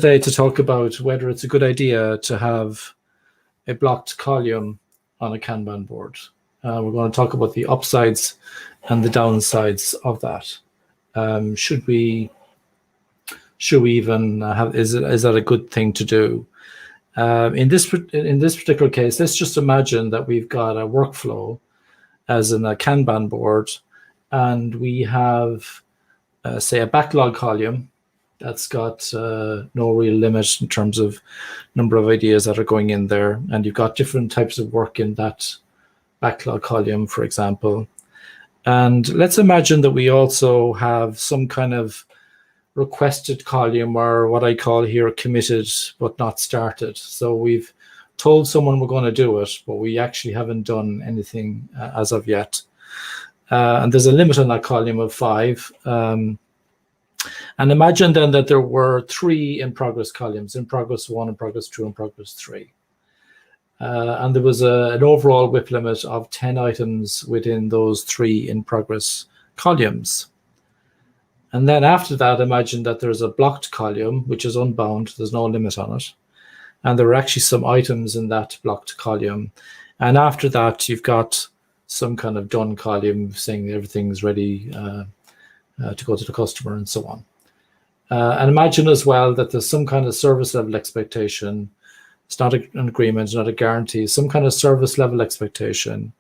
Today to talk about whether it's a good idea to have a blocked column on a Kanban board. We're going to talk about the upsides and the downsides of that. Should we even have? Is that a good thing to do? In this particular case, let's just imagine that we've got a workflow as in a Kanban board, and we have, say, a backlog column that's got no real limit in terms of number of ideas that are going in there. And you've got different types of work in that backlog column, for example. And let's imagine that we also have some kind of requested column, or what I call here committed but not started. So we've told someone we're going to do it, but we actually haven't done anything as of yet. And there's a limit on that column of 5. And imagine then that there were 3 in progress columns: in progress 1, in progress 2, in progress 3. And there was an overall WIP limit of 10 items within those 3 in progress columns. And then after that, imagine that there's a blocked column, which is unbound. There's no limit on it. And there are actually some items in that blocked column. And after that, you've got some kind of done column saying everything's ready to go to the customer and so on. And imagine as well that there's some kind of service level expectation. It's not an agreement, it's not a guarantee, some kind of service level expectation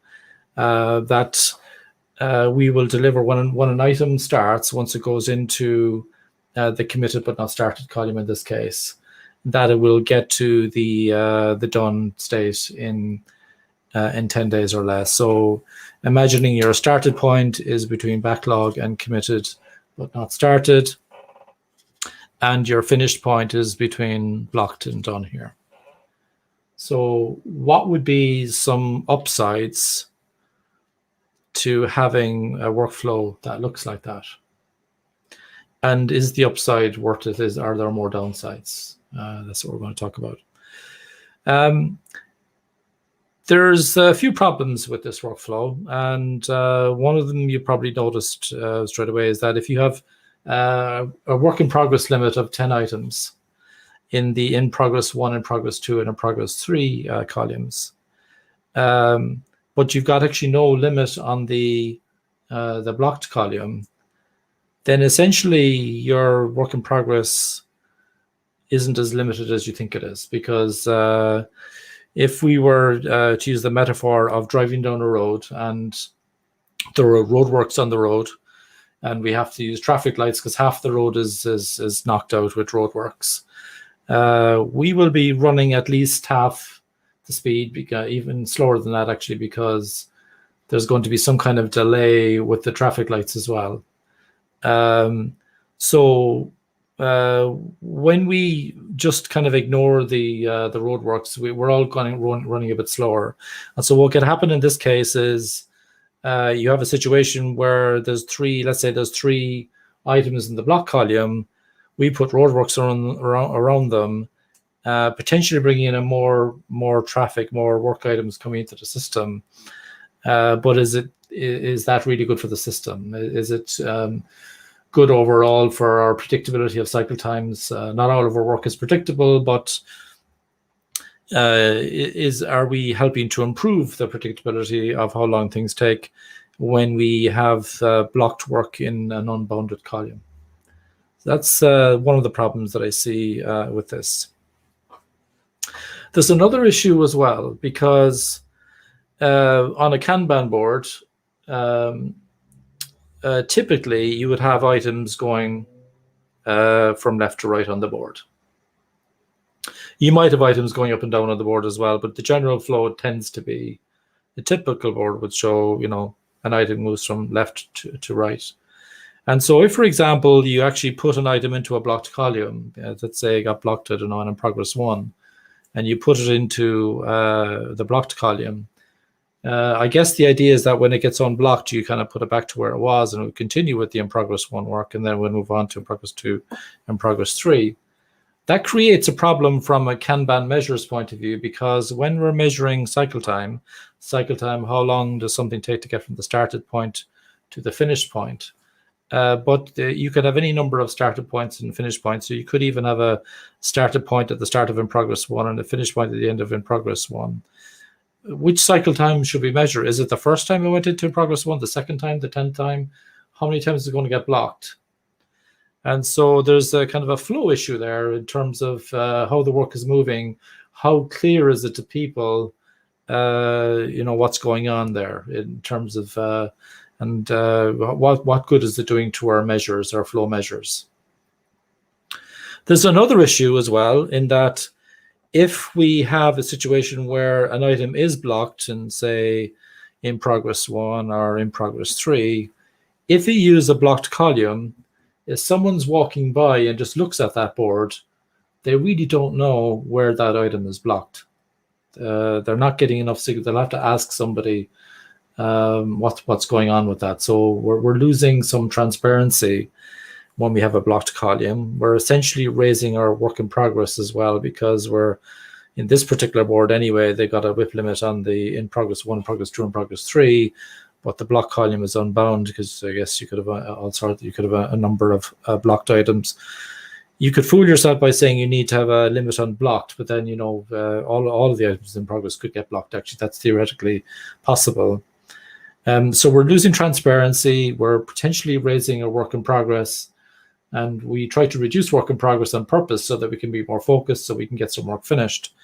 that we will deliver when an item starts, once it goes into the committed but not started column in this case, that it will get to the done state in 10 days or less. So imagining your started point is between backlog and committed but not started, and your finished point is between blocked and done here. So what would be some upsides to having a workflow that looks like that? And is the upside worth it? Are there more downsides? That's what we're going to talk about. There's a few problems with this workflow, and one of them you probably noticed straight away is that if you have a work in progress limit of 10 items in the in progress 1, in progress 2, and in progress 3 columns, but you've got actually no limit on the blocked column, then essentially your work in progress isn't as limited as you think it is. Because if we were to use the metaphor of driving down a road and there are roadworks on the road, and we have to use traffic lights because half the road is knocked out with roadworks, we will be running at least half the speed, even slower than that actually, because there's going to be some kind of delay with the traffic lights as well. So when we just kind of ignore the roadworks, we're all running a bit slower. And so what can happen in this case is you have a situation where there's 3, let's say there's 3 items in the block column. We put roadworks around them, potentially bringing in more traffic, more work items coming into the system. But is that really good for the system? Is it good overall for our predictability of cycle times? Not all of our work is predictable, but are we helping to improve the predictability of how long things take when we have blocked work in an unbounded column? That's one of the problems that I see with this. There's another issue as well, because on a Kanban board, typically you would have items going from left to right on the board. You might have items going up and down on the board as well, but the general flow tends to be, the typical board would show, an item moves from left to right. And so if, for example, you actually put an item into a blocked column, let's say it got blocked, I don't know, in progress 1, and you put it into the blocked column, I guess the idea is that when it gets unblocked, you kind of put it back to where it was, and it would continue with the in progress 1 work, and then we'll move on to in progress 2 and progress 3. That creates a problem from a Kanban measures point of view, because when we're measuring cycle time, how long does something take to get from the started point to the finished point? but you could have any number of starting points and finish points. So you could even have a starting point at the start of in progress 1 and a finish point at the end of in progress 1. Which cycle time should we measure? Is it the first time it went into in progress 1, the second time, the 10th time? How many times is it going to get blocked? And so there's a kind of a flow issue there in terms of how the work is moving. How clear is it to people, what's going on there in terms of, what good is it doing to our measures, our flow measures? There's another issue as well in that if we have a situation where an item is blocked in, say, in progress 1 or in progress 3, if you use a blocked column, if someone's walking by and just looks at that board, they really don't know where that item is blocked. They're not getting enough signal. They'll have to ask somebody what's going on with that. So we're losing some transparency when we have a blocked column. We're essentially raising our work in progress as well, because we're in this particular board anyway, they got a WIP limit on the in progress 1, progress 2, and progress 3. But the block column is unbound because I guess you could have a number of blocked items. You could fool yourself by saying you need to have a limit on blocked, but then all of the items in progress could get blocked. Actually, that's theoretically possible. So we're losing transparency. We're potentially raising a work in progress, and we try to reduce work in progress on purpose so that we can be more focused, so we can get some work finished.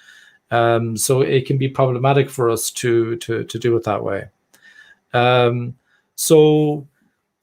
So it can be problematic for us to do it that way. So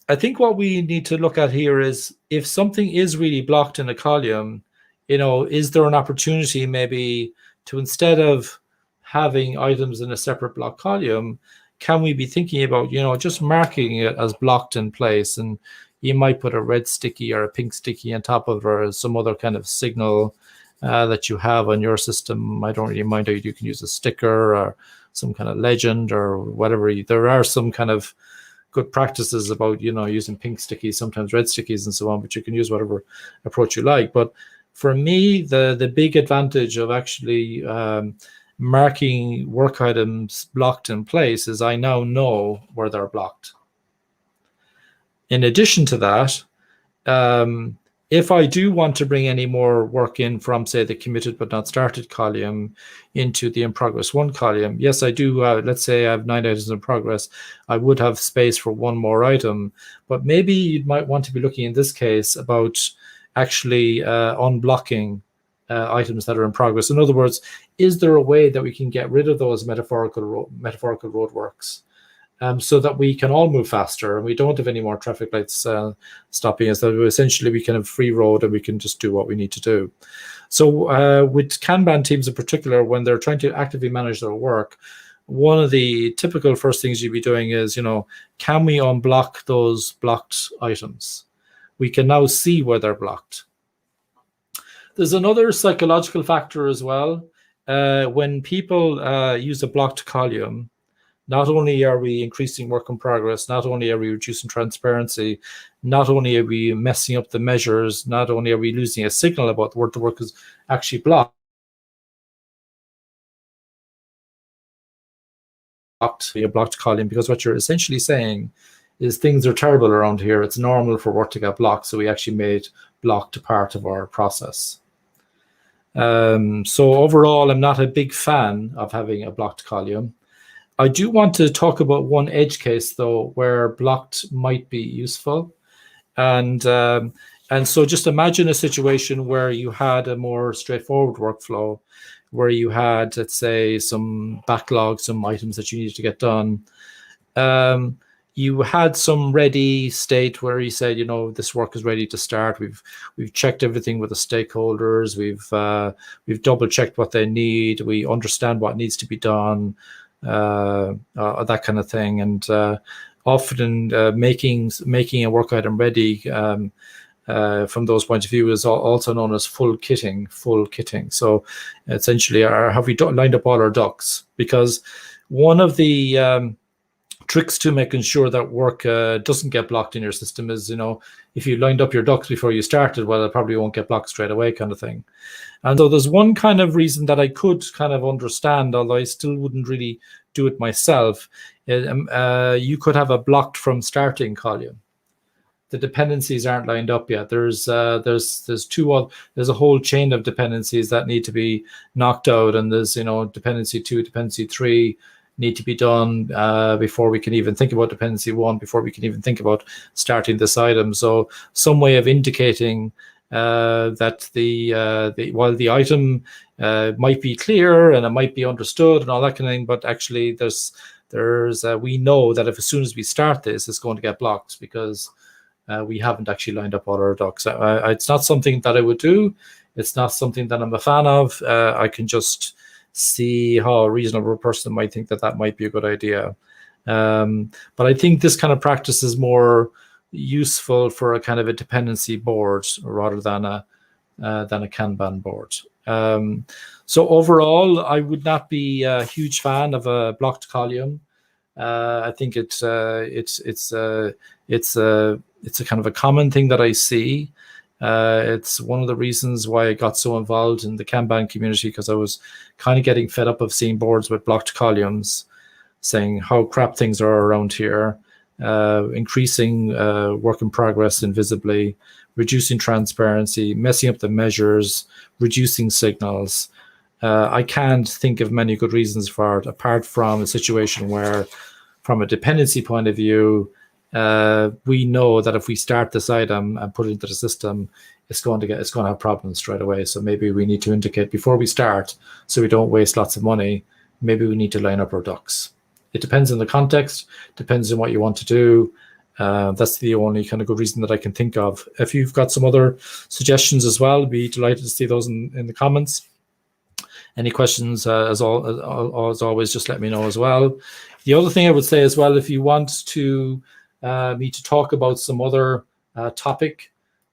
I think what we need to look at here is, if something is really blocked in a column, is there an opportunity maybe to, instead of having items in a separate block column, can we be thinking about, just marking it as blocked in place? And you might put a red sticky or a pink sticky on top of it, or some other kind of signal that you have on your system. I don't really mind. You can use a sticker or some kind of legend or whatever. There are some kind of good practices about, using pink stickies, sometimes red stickies and so on, but you can use whatever approach you like. But for me, the big advantage of actually marking work items blocked in place is I now know where they're blocked. In addition to that, if I do want to bring any more work in from, say, the committed but not started column into the in progress 1 column, yes, I do. Let's say I have 9 items in progress. I would have space for one more item, but maybe you might want to be looking in this case about actually unblocking items that are in progress. In other words, is there a way that we can get rid of those metaphorical roadworks? So that we can all move faster and we don't have any more traffic lights stopping us, that essentially we can have free road and we can just do what we need to do. So with Kanban teams in particular, when they're trying to actively manage their work, one of the typical first things you'd be doing is, can we unblock those blocked items? We can now see where they're blocked. There's another psychological factor as well. When people use a blocked column, not only are we increasing work in progress, not only are we reducing transparency, not only are we messing up the measures, not only are we losing a signal about where the work is actually blocked, a blocked column, because what you're essentially saying is things are terrible around here. It's normal for work to get blocked, so we actually made blocked a part of our process. So overall, I'm not a big fan of having a blocked column. I do want to talk about one edge case, though, where blocked might be useful. And so just imagine a situation where you had a more straightforward workflow, where you had, let's say, some backlog, some items that you needed to get done. You had some ready state where you said, this work is ready to start. We've checked everything with the stakeholders. We've double checked what they need. We understand what needs to be done. That kind of thing, and often making a work item ready from those point of view is also known as full kitting. So essentially, have we lined up all our ducks? Because one of the tricks to making sure that work doesn't get blocked in your system is, if you lined up your ducks before you started, well, it probably won't get blocked straight away, kind of thing. And so there's one kind of reason that I could kind of understand, although I still wouldn't really do it myself. You could have a blocked from starting column. the dependencies aren't lined up yet. There's there's a whole chain of dependencies that need to be knocked out, and there's dependency 2, dependency 3 need to be done before we can even think about dependency 1, before we can even think about starting this item. So some way of indicating that while the item might be clear and it might be understood and all that kind of thing, but actually we know that as soon as we start this, it's going to get blocked because we haven't actually lined up all our ducks. It's not something that I would do. It's not something that I'm a fan of. I can just see how a reasonable person might think that might be a good idea. But I think this kind of practice is more useful for a kind of a dependency board rather than a Kanban board. So overall, I would not be a huge fan of a blocked column. I think it's a kind of a common thing that I see. It's one of the reasons why I got so involved in the Kanban community, because I was kind of getting fed up of seeing boards with blocked columns, saying how crap things are around here, increasing work in progress invisibly, reducing transparency, messing up the measures, reducing signals. I can't think of many good reasons for it, apart from a situation where, from a dependency point of view, we know that if we start this item and put it into the system, it's going to have problems straight away. So maybe we need to indicate before we start, so we don't waste lots of money. Maybe we need to line up our ducks. It depends on the context, depends on what you want to do. That's the only kind of good reason that I can think of. If you've got some other suggestions as well, be delighted to see those in the comments. Any questions, as always, just let me know as well. The other thing I would say as well, if you want to me to talk about some other topic,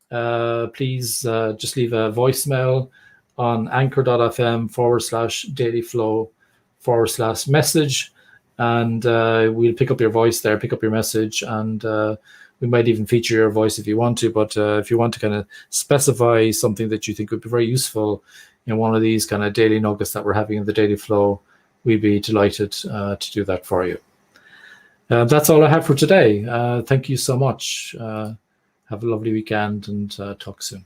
please just leave a voicemail on anchor.fm/dailyflow/message, and we'll pick up your voice there, pick up your message, and we might even feature your voice if you want to. But if you want to kind of specify something that you think would be very useful in one of these kind of daily nuggets that we're having in the Daily Flow, we'd be delighted to do that for you. That's all I have for today. Thank you so much. Have a lovely weekend, and talk soon.